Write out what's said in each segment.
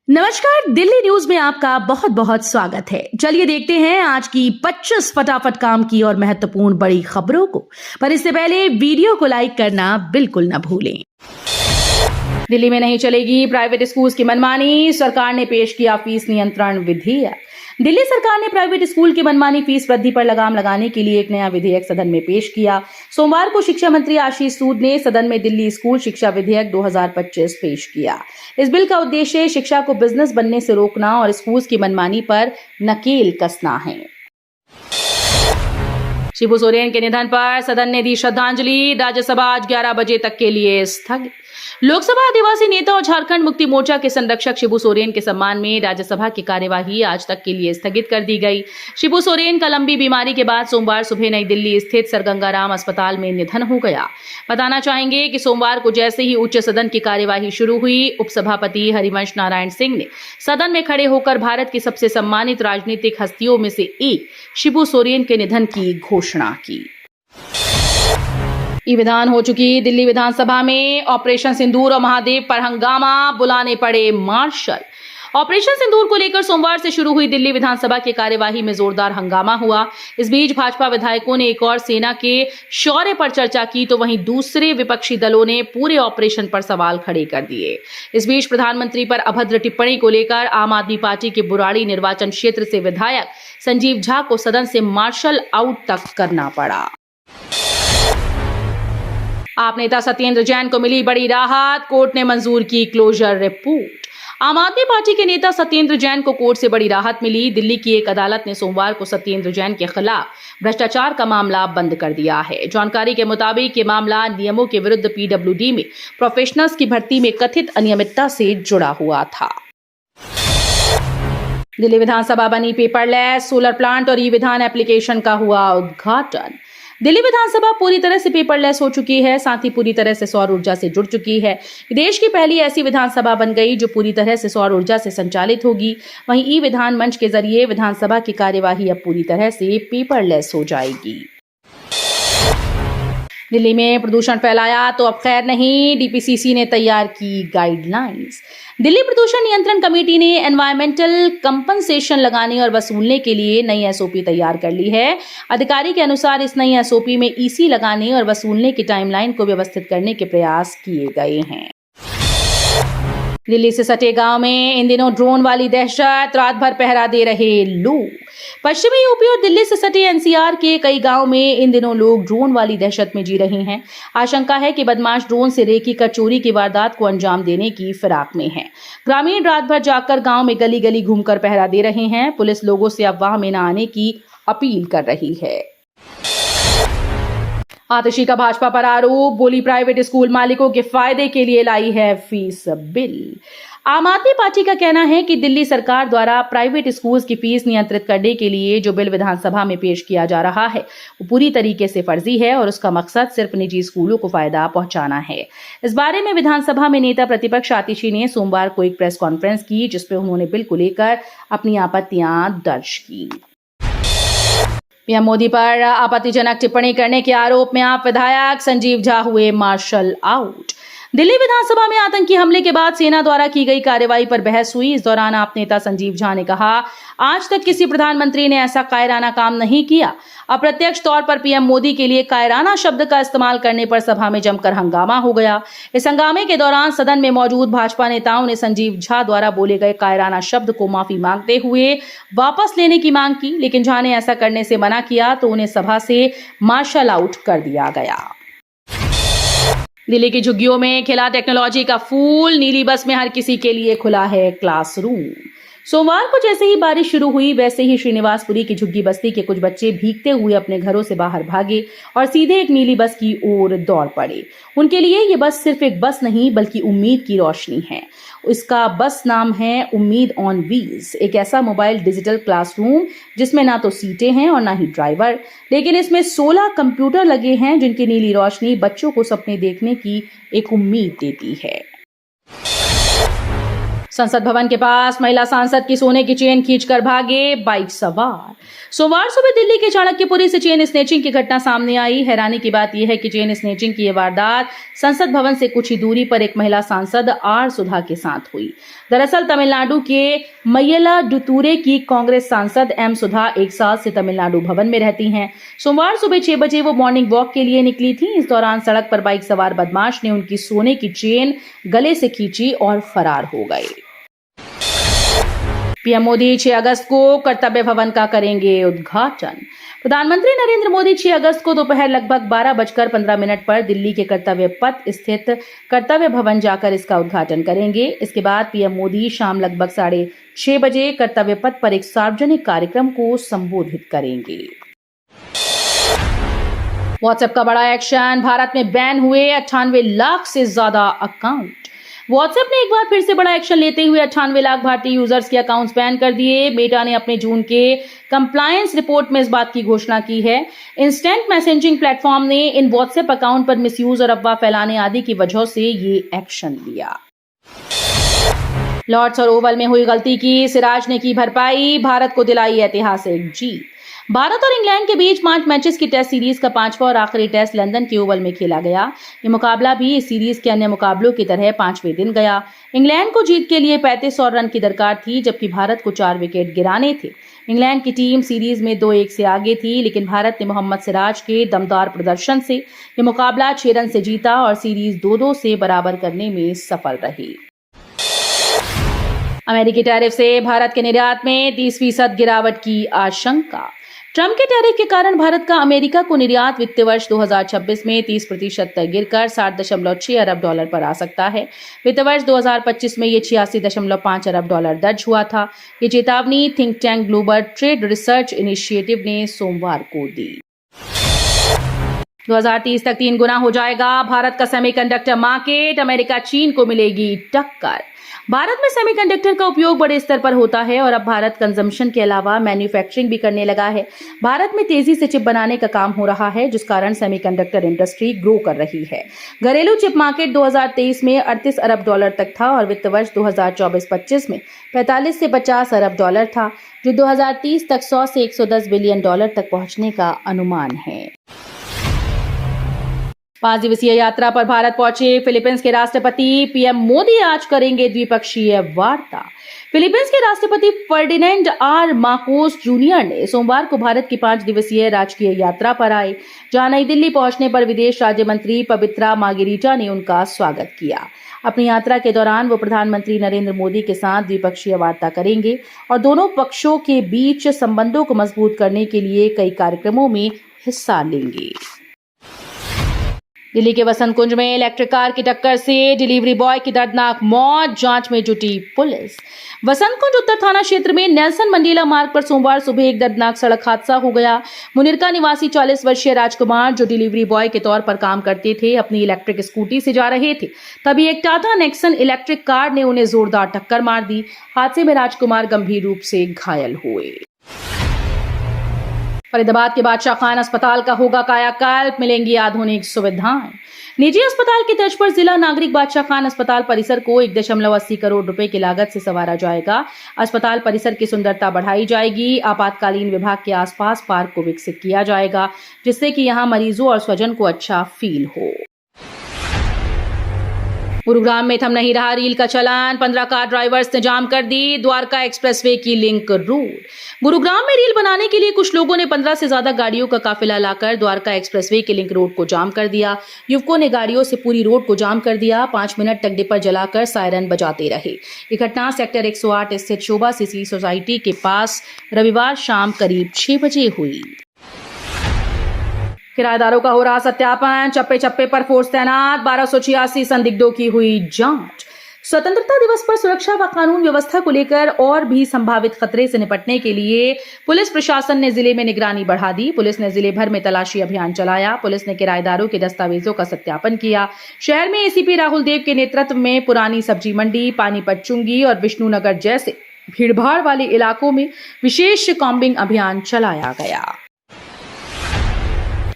नमस्कार, दिल्ली न्यूज में आपका बहुत बहुत स्वागत है। चलिए देखते हैं आज की 25 फटाफट काम की और महत्वपूर्ण बड़ी खबरों को। पर इससे पहले वीडियो को लाइक करना बिल्कुल न भूलें। दिल्ली में नहीं चलेगी प्राइवेट स्कूल्स की मनमानी, सरकार ने पेश किया फीस नियंत्रण विधेयक। दिल्ली सरकार ने प्राइवेट स्कूल की मनमानी फीस वृद्धि पर लगाम लगाने के लिए एक नया विधेयक सदन में पेश किया। सोमवार को शिक्षा मंत्री आशीष सूद ने सदन में दिल्ली स्कूल शिक्षा विधेयक 2025 पेश किया। इस बिल का उद्देश्य शिक्षा को बिजनेस बनने से रोकना और स्कूल्स की मनमानी पर नकेल कसना है। शिबू सोरेन के निधन पर सदन ने दी श्रद्धांजलि। राज्यसभा आज 11 बजे तक के लिए स्थगित। लोकसभा आदिवासी नेता और झारखंड मुक्ति मोर्चा के संरक्षक शिबू सोरेन के सम्मान में राज्यसभा की कार्यवाही आज तक के लिए स्थगित कर दी गई। शिबू सोरेन का लंबी बीमारी के बाद सोमवार सुबह नई दिल्ली स्थित सर गंगाराम अस्पताल में निधन हो गया। बताना चाहेंगे कि सोमवार को जैसे ही उच्च सदन की कार्यवाही शुरू हुई, उपसभापति हरिवंश नारायण सिंह ने सदन में खड़े होकर भारत की सबसे सम्मानित राजनीतिक हस्तियों में से एक शिबू सोरेन के निधन की घोषणा की। ई विधान हो चुकी दिल्ली विधानसभा में ऑपरेशन सिंदूर और महादेव पर हंगामा, बुलाने पड़े मार्शल। ऑपरेशन सिंदूर को लेकर सोमवार से शुरू हुई दिल्ली विधानसभा की कार्यवाही में जोरदार हंगामा हुआ। इस बीच भाजपा विधायकों ने एक और सेना के शौर्य पर चर्चा की, तो वहीं दूसरे विपक्षी दलों ने पूरे ऑपरेशन पर सवाल खड़े कर दिए। इस बीच प्रधानमंत्री पर अभद्र टिप्पणी को लेकर आम आदमी पार्टी के बुराड़ी निर्वाचन क्षेत्र से विधायक संजीव झा को सदन से मार्शल आउट तक करना पड़ा। आप नेता सत्येंद्र जैन को मिली बड़ी राहत, कोर्ट ने मंजूर की क्लोजर रिपोर्ट। आम आदमी पार्टी के नेता सत्येंद्र जैन को कोर्ट से बड़ी राहत मिली। दिल्ली की एक अदालत ने सोमवार को सत्येंद्र जैन के खिलाफ भ्रष्टाचार का मामला बंद कर दिया है। जानकारी के मुताबिक ये मामला नियमों के विरुद्ध पीडब्ल्यूडी में प्रोफेशनल्स की भर्ती में कथित अनियमितता से जुड़ा हुआ था। दिल्ली विधानसभा बनी पेपरलेस, सोलर प्लांट और ई विधान एप्लीकेशन का हुआ उद्घाटन। दिल्ली विधानसभा पूरी तरह से पेपरलेस हो चुकी है, साथ ही पूरी तरह से सौर ऊर्जा से जुड़ चुकी है। देश की पहली ऐसी विधानसभा बन गई जो पूरी तरह से सौर ऊर्जा से संचालित होगी। वहीं ई विधान मंच के जरिए विधानसभा की कार्यवाही अब पूरी तरह से पेपरलेस हो जाएगी। दिल्ली में प्रदूषण फैलाया तो अब खैर नहीं, डीपीसीसी ने तैयार की गाइडलाइंस। दिल्ली प्रदूषण नियंत्रण कमेटी ने एनवायरमेंटल कंपनसेशन लगाने और वसूलने के लिए नई एसओपी तैयार कर ली है। अधिकारी के अनुसार इस नई एसओपी में ईसी लगाने और वसूलने की टाइमलाइन को व्यवस्थित करने के प्रयास किए गए हैं। दिल्ली से सटे गांव में इन दिनों ड्रोन वाली दहशत, रात भर पहरा दे रहे लोग। पश्चिमी यूपी और दिल्ली से सटे एनसीआर के कई गांव में इन दिनों लोग ड्रोन वाली दहशत में जी रहे हैं। आशंका है कि बदमाश ड्रोन से रेकी कर चोरी की वारदात को अंजाम देने की फिराक में हैं। ग्रामीण रात भर जाकर गांव में गली गली घूमकर पहरा दे रहे हैं। पुलिस लोगों से अफवाह में न आने की अपील कर रही है। आतिशी का भाजपा पर आरोप, बोली प्राइवेट स्कूल मालिकों के फायदे के लिए लाई है फीस बिल। आम आदमी पार्टी का कहना है कि दिल्ली सरकार द्वारा प्राइवेट स्कूल्स की फीस नियंत्रित करने के लिए जो बिल विधानसभा में पेश किया जा रहा है वो पूरी तरीके से फर्जी है और उसका मकसद सिर्फ निजी स्कूलों को फायदा पहुंचाना है। इस बारे में विधानसभा में नेता प्रतिपक्ष आतिशी ने सोमवार को एक प्रेस कॉन्फ्रेंस की, जिसमें उन्होंने बिल को लेकर अपनी आपत्तियां दर्ज की। पीएम मोदी पर आपत्तिजनक टिप्पणी करने के आरोप में आप विधायक संजीव झा हुए मार्शल आउट। दिल्ली विधानसभा में आतंकी हमले के बाद सेना द्वारा की गई कार्रवाई पर बहस हुई। इस दौरान आप नेता संजीव झा ने कहा, आज तक किसी प्रधानमंत्री ने ऐसा कायराना काम नहीं किया। अप्रत्यक्ष तौर पर पीएम मोदी के लिए कायराना शब्द का इस्तेमाल करने पर सभा में जमकर हंगामा हो गया। इस हंगामे के दौरान सदन में मौजूद भाजपा नेताओं ने संजीव झा द्वारा बोले गए कायराना शब्द को माफी मांगते हुए वापस लेने की मांग की, लेकिन झा ने ऐसा करने से मना किया तो उन्हें सभा से मार्शल आउट कर दिया गया। दिल्ली की झुग्गियों में खिला टेक्नोलॉजी का फूल, नीली बस में हर किसी के लिए खुला है क्लासरूम। सोमवार को जैसे ही बारिश शुरू हुई वैसे ही श्रीनिवासपुरी की झुग्गी बस्ती के कुछ बच्चे भीगते हुए अपने घरों से बाहर भागे और सीधे एक नीली बस की ओर दौड़ पड़े। उनके लिए ये बस सिर्फ एक बस नहीं बल्कि उम्मीद की रोशनी है। इसका बस नाम है उम्मीद ऑन व्हील्स, एक ऐसा मोबाइल डिजिटल क्लासरूम जिसमें ना तो सीटें हैं और ना ही ड्राइवर, लेकिन इसमें 16 कंप्यूटर लगे हैं जिनकी नीली रोशनी बच्चों को सपने देखने की एक उम्मीद देती है। संसद भवन के पास महिला सांसद की सोने की चेन खींचकर भागे बाइक सवार। सोमवार सुबह दिल्ली के चाणक्यपुरी से चेन स्नेचिंग की घटना सामने आई। हैरानी की बात यह है कि चेन स्नेचिंग की यह वारदात संसद भवन से कुछ ही दूरी पर एक महिला सांसद आर सुधा के साथ हुई। दरअसल तमिलनाडु के मय्यलादुतुरै की कांग्रेस सांसद एम सुधा एक साल से तमिलनाडु भवन में रहती हैं। सोमवार सुबह 6 बजे वो मॉर्निंग वॉक के लिए निकली थी। इस दौरान सड़क पर बाइक सवार बदमाश ने उनकी सोने की चेन गले से खींची और फरार हो गए। पीएम मोदी 6 अगस्त को कर्तव्य भवन का करेंगे उद्घाटन। प्रधानमंत्री नरेंद्र मोदी 6 अगस्त को दोपहर लगभग 12:15 पर दिल्ली के कर्तव्य पथ स्थित कर्तव्य भवन जाकर इसका उद्घाटन करेंगे। इसके बाद पीएम मोदी शाम लगभग 6:30 बजे कर्तव्य पथ पर एक सार्वजनिक कार्यक्रम को संबोधित करेंगे। व्हाट्सएप का बड़ा एक्शन, भारत में बैन हुए 98 लाख से ज्यादा अकाउंट। व्हाट्सएप ने एक बार फिर से बड़ा एक्शन लेते हुए 98 लाख भारतीय यूजर्स के अकाउंट्स बैन कर दिए। मेटा ने अपने जून के कंप्लायंस रिपोर्ट में इस बात की घोषणा की है। इंस्टेंट मैसेजिंग प्लेटफॉर्म ने इन व्हाट्सएप अकाउंट पर मिसयूज और अफवाह फैलाने आदि की वजह से ये एक्शन लिया। लॉर्ड्स और ओवल में हुई गलती की सिराज ने की भरपाई, भारत को दिलाई ऐतिहासिक जीत। भारत और इंग्लैंड के बीच 5 मैचेस की टेस्ट सीरीज का 5वां और आखिरी टेस्ट लंदन के ओवल में खेला गया। ये मुकाबला भी इस सीरीज के अन्य मुकाबलों की तरह 5वें दिन गया। इंग्लैंड को जीत के लिए 35 रन की दरकार थी, जबकि भारत को 4 विकेट गिराने थे। इंग्लैंड की टीम सीरीज में 2-1 से आगे थी, लेकिन भारत ने मोहम्मद सिराज के दमदार प्रदर्शन से ये मुकाबला 6 रन से जीता और सीरीज 2-2 से बराबर करने में सफल रही। अमेरिकी टैरिफ से भारत के निर्यात में 30% गिरावट की आशंका। ट्रंप के टैरिफ के कारण भारत का अमेरिका को निर्यात वित्तीय वर्ष 2026 में 30% तक गिरकर $60.6 अरब पर आ सकता है। वित्तीय वर्ष 2025 में ये $86.5 अरब दर्ज हुआ था। ये चेतावनी think tank global trade research initiative ने सोमवार को दी। 2030 तक 3 गुना हो जाएगा भारत का सेमीकंडक्टर मार्केट, अमेरिका चीन को मिलेगी टक्कर। भारत में सेमीकंडक्टर का उपयोग बड़े स्तर पर होता है और अब भारत कंजम्पशन के अलावा मैन्युफैक्चरिंग भी करने लगा है। भारत में तेजी से चिप बनाने का काम हो रहा है, जिस कारण सेमीकंडक्टर इंडस्ट्री ग्रो कर रही है। घरेलू चिप मार्केट 2023 में $38 अरब तक था और वित्त वर्ष 2024-25 में 45 से 50 अरब था, जो 2030 तक 100 से 110 बिलियन डॉलर तक पहुंचने का अनुमान है। 5 दिवसीय यात्रा पर भारत पहुंचे फिलीपींस के राष्ट्रपति पीएम मोदी आज करेंगे द्विपक्षीय वार्ता। फिलीपींस के राष्ट्रपति फर्डिनेंड आर मार्कोस जूनियर ने सोमवार को भारत की 5 दिवसीय राजकीय यात्रा पर आए, जहां नई दिल्ली पहुंचने पर विदेश राज्य मंत्री पवित्रा मार्गेरिटा ने उनका स्वागत किया। अपनी यात्रा के दौरान वो प्रधानमंत्री नरेंद्र मोदी के साथ द्विपक्षीय वार्ता करेंगे और दोनों पक्षों के बीच संबंधों को मजबूत करने के लिए कई कार्यक्रमों में हिस्सा लेंगे। दिल्ली के वसंत कुंज में इलेक्ट्रिक कार की टक्कर से डिलीवरी बॉय की दर्दनाक मौत, जांच में जुटी पुलिस। वसंत कुंज उत्तर थाना क्षेत्र में नेल्सन मंडेला मार्ग पर सोमवार सुबह एक दर्दनाक सड़क हादसा हो गया। मुनिरका निवासी 40 वर्षीय राजकुमार, जो डिलीवरी बॉय के तौर पर काम करते थे, अपनी इलेक्ट्रिक स्कूटी से जा रहे थे, तभी एक टाटा नेक्सन इलेक्ट्रिक कार ने उन्हें जोरदार टक्कर मार दी। हादसे में राजकुमार गंभीर रूप से घायल हुए। फरीदाबाद के बादशाह खान अस्पताल का होगा कायाकल्प, मिलेंगी आधुनिक सुविधाएं। निजी अस्पताल की तर्ज पर जिला नागरिक बादशाह खान अस्पताल परिसर को 1.80 करोड़ रुपए की लागत से संवारा जाएगा। अस्पताल परिसर की सुंदरता बढ़ाई जाएगी। आपातकालीन विभाग के आसपास पार्क को विकसित किया जाएगा, जिससे कि यहां मरीजों और स्वजन को अच्छा फील हो। गुरुग्राम में थम नहीं रहा रील का चलन, 15 कार ड्राइवर्स ने जाम कर दी द्वारका एक्सप्रेसवे की लिंक रोड। गुरुग्राम में रील बनाने के लिए कुछ लोगों ने 15 से ज्यादा गाड़ियों का काफिला लाकर द्वारका एक्सप्रेसवे के लिंक रोड को जाम कर दिया। युवकों ने गाड़ियों से पूरी रोड को जाम कर दिया। 5 मिनट तक डिपर जलाकर सायरन बजाते रहे। ये घटना सेक्टर 108 स्थित शोभा सिसी सोसाइटी के पास रविवार शाम करीब 6 बजे हुई। किराएदारों का हो रहा सत्यापन, चप्पे चप्पे पर फोर्स तैनात, 1286 संदिग्धों की हुई जांच। स्वतंत्रता दिवस पर सुरक्षा व कानून व्यवस्था को लेकर और भी संभावित खतरे से निपटने के लिए पुलिस प्रशासन ने जिले में निगरानी बढ़ा दी। पुलिस ने जिले भर में तलाशी अभियान चलाया। पुलिस ने किराएदारों के दस्तावेजों का सत्यापन किया। शहर में एसीपी राहुल देव के नेतृत्व में पुरानी सब्जी मंडी, पानीपत चुंगी और विष्णुनगर जैसे भीड़भाड़ वाले इलाकों में विशेष कॉम्बिंग अभियान चलाया गया।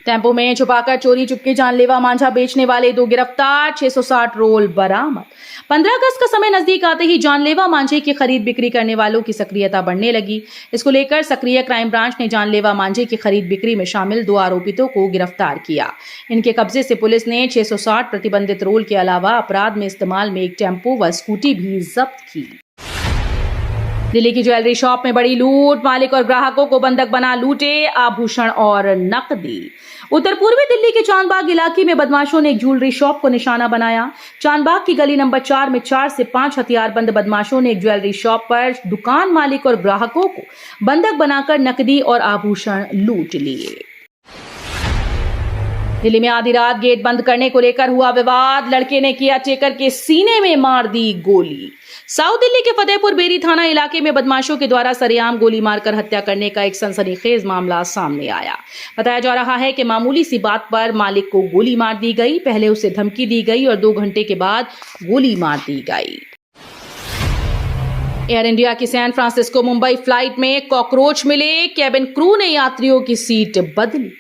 टेम्पो में छुपाकर चोरी चुपके जानलेवा मांझा बेचने वाले 2 गिरफ्तार, 660 रोल बरामद। 15 अगस्त का समय नजदीक आते ही जानलेवा मांझे की खरीद बिक्री करने वालों की सक्रियता बढ़ने लगी। इसको लेकर सक्रिय क्राइम ब्रांच ने जानलेवा मांझे की खरीद बिक्री में शामिल 2 आरोपितों को गिरफ्तार किया। इनके कब्जे से पुलिस ने 660 प्रतिबंधित रोल के अलावा अपराध में इस्तेमाल में एक टेम्पो व स्कूटी भी जब्त की। दिल्ली की ज्वेलरी शॉप में बड़ी लूट, मालिक और ग्राहकों को बंधक बना लूटे आभूषण और नकदी। उत्तर पूर्वी दिल्ली के चांदबाग इलाके में बदमाशों ने एक ज्वेलरी शॉप को निशाना बनाया। चांदबाग की गली नंबर 4 में 4 से 5 हथियारबंद बदमाशों ने एक ज्वेलरी शॉप पर दुकान मालिक और ग्राहकों को बंधक बनाकर नकदी और आभूषण लूट लिए। दिल्ली में आधी रात गेट बंद करने को लेकर हुआ विवाद, लड़के ने किया चेकर के सीने में मार दी गोली। साउथ दिल्ली के फतेहपुर बेरी थाना इलाके में बदमाशों के द्वारा सरेआम गोली मारकर हत्या करने का एक सनसनीखेज मामला सामने आया। बताया जा रहा है कि मामूली सी बात पर मालिक को गोली मार दी गई। पहले उसे धमकी दी गई और 2 घंटे के बाद गोली मार दी गई। एयर इंडिया की सैन फ्रांसिस्को मुंबई फ्लाइट में कॉकरोच मिले, केबिन क्रू ने यात्रियों की सीट बदली।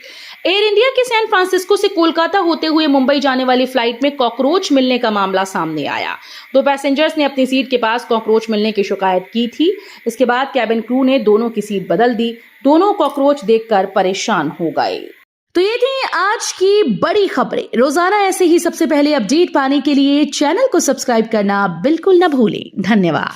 एयर इंडिया के सैन फ्रांसिस्को से कोलकाता होते हुए मुंबई जाने वाली फ्लाइट में कॉकरोच मिलने का मामला सामने आया। 2 पैसेंजर्स ने अपनी सीट के पास कॉकरोच मिलने की शिकायत की थी। इसके बाद कैबिन क्रू ने दोनों की सीट बदल दी। दोनों कॉकरोच देखकर परेशान हो गए। तो ये थी आज की बड़ी खबरें। रोजाना ऐसे ही सबसे पहले अपडेट पाने के लिए चैनल को सब्सक्राइब करना बिल्कुल न भूलें। धन्यवाद।